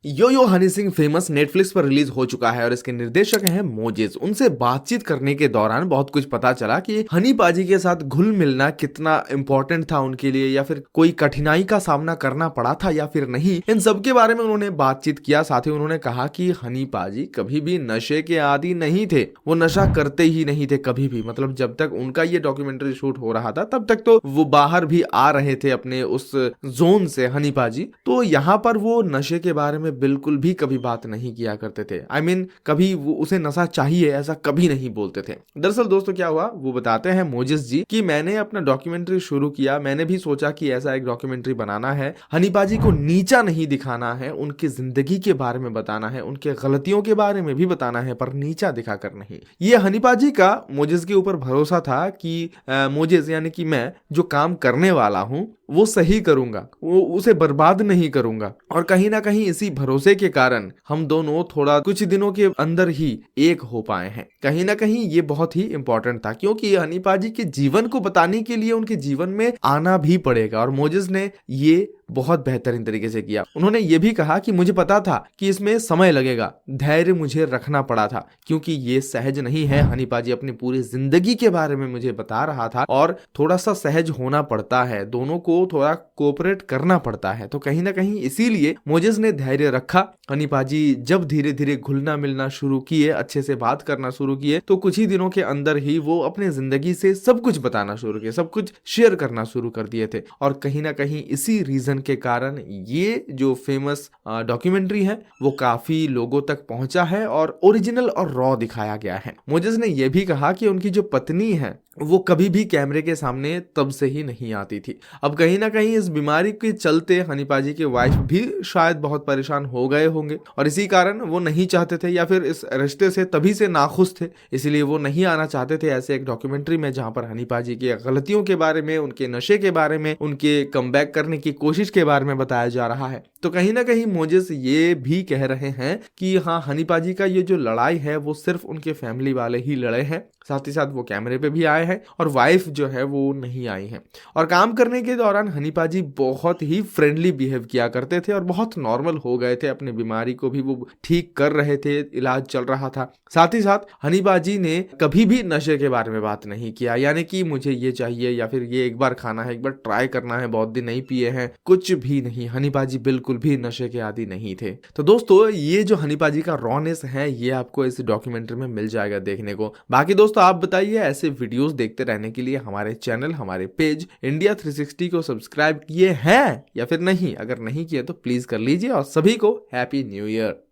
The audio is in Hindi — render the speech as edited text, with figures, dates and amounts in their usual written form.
यो यो हनी सिंह फेमस नेटफ्लिक्स पर रिलीज हो चुका है और इसके निर्देशक हैं मोजेस। उनसे बातचीत करने के दौरान बहुत कुछ पता चला कि हनी पाजी के साथ घुल मिलना कितना इंपॉर्टेंट था उनके लिए, या फिर कोई कठिनाई का सामना करना पड़ा था या फिर नहीं। इन सब के बारे में उन्होंने बातचीत किया। साथ ही उन्होंने कहा कि हनी पाजी कभी भी नशे के आदी नहीं थे, वो नशा करते ही नहीं थे कभी भी। मतलब जब तक उनका ये डॉक्यूमेंट्री शूट हो रहा था तब तक तो वो बाहर भी आ रहे थे अपने उस जोन से हनी पाजी। तो यहाँ पर वो नशे के बारे में बिल्कुल भी कभी बात नहीं किया करते थे। I mean, कभी वो उसे नशा चाहिए ऐसा कभी नहीं बोलते थे। दरअसल दोस्तों क्या हुआ वो बताते हैं मोजेस जी कि मैंने अपना डॉक्यूमेंट्री शुरू किया, मैंने भी सोचा कि ऐसा एक डॉक्यूमेंट्री बनाना है, हनी पाजी को नीचा नहीं दिखाना है, उनकी जिंदगी के बारे में बताना है, उनके गलतियों के बारे में भी बताना है, पर नीचा दिखाकर नहीं। ये हनी पाजी का मोजेस के ऊपर भरोसा था कि मोजेस यानी कि मैं जो काम करने वाला हूँ वो सही करूंगा, वो उसे बर्बाद नहीं करूंगा। और कहीं ना कहीं इसी भरोसे के कारण हम दोनों थोड़ा कुछ दिनों के अंदर ही एक हो पाए हैं। कहीं ना कहीं ये बहुत ही इंपॉर्टेंट था, क्योंकि हनी पाजी के जीवन को बताने के लिए उनके जीवन में आना भी पड़ेगा। और मोजेस ने ये बहुत बेहतरीन तरीके से किया। उन्होंने ये भी कहा कि मुझे पता था कि इसमें समय लगेगा, धैर्य मुझे रखना पड़ा था, क्योंकि ये सहज नहीं है। हनी पाजी अपनी पूरी जिंदगी के बारे में मुझे बता रहा था और थोड़ा सा सहज होना पड़ता है, दोनों को थोड़ा कोऑपरेट करना पड़ता है। तो कहीं ना कहीं इसीलिए मोजेस ने धैर्य रखा। हनी पाजी जब धीरे धीरे घुलना मिलना शुरू किए, अच्छे से बात करना शुरू किए, तो कुछ ही दिनों के अंदर ही वो अपने जिंदगी से सब कुछ बताना शुरू किए, सब कुछ शेयर करना शुरू कर दिए थे। और कहीं ना कहीं इसी रीजन के कारण ये जो फेमस डॉक्यूमेंट्री है वो काफी लोगों तक पहुंचा है और ओरिजिनल और रॉ दिखाया गया है। मोजेस ने यह भी कहा कि उनकी जो पत्नी है वो कभी भी कैमरे के सामने तब से ही नहीं आती थी। अब कहीं ना कहीं इस बीमारी के चलते हनी पाजी के वाइफ भी शायद बहुत परेशान हो गए होंगे और इसी कारण वो नहीं चाहते थे, या फिर इस रिश्ते से तभी से नाखुश थे, इसलिए वो नहीं आना चाहते थे ऐसे एक डॉक्यूमेंट्री में जहां पर हनी पाजी की गलतियों के बारे में, उनके नशे के बारे में, उनके कमबैक करने की कोशिश के बारे में बताया जा रहा है। तो कहीं ना कहीं मोजेस ये भी कह रहे हैं कि हाँ, हनी पाजी का ये जो लड़ाई है वो सिर्फ उनके फैमिली वाले ही लड़े हैं, साथ ही साथ वो कैमरे पे भी आए हैं और वाइफ जो है वो नहीं आई है। और काम करने के दौरान हनी पाजी बहुत ही फ्रेंडली बिहेव किया करते थे और बहुत नॉर्मल हो गए थे, अपनी बीमारी को भी वो ठीक कर रहे थे, इलाज चल रहा था। साथ ही साथ हनी पाजी ने कभी भी नशे के बारे में बात नहीं किया, यानी कि मुझे ये चाहिए या फिर ये एक बार खाना है, एक बार ट्राई करना है, बहुत दिन नहीं पिए हैं, कुछ भी नहीं। हनी पाजी बिल्कुल भी नशे के आदी नहीं थे। तो दोस्तों ये जो हनी पाजी का रॉनेस है ये आपको इस डॉक्यूमेंट्री में मिल जाएगा देखने को। बाकी दोस्तों आप बताइए, ऐसे वीडियोस देखते रहने के लिए हमारे चैनल, हमारे पेज इंडिया 360 को सब्सक्राइब किए हैं या फिर नहीं? अगर नहीं किए तो प्लीज कर लीजिए और सभी को हैप्पी न्यू ईयर।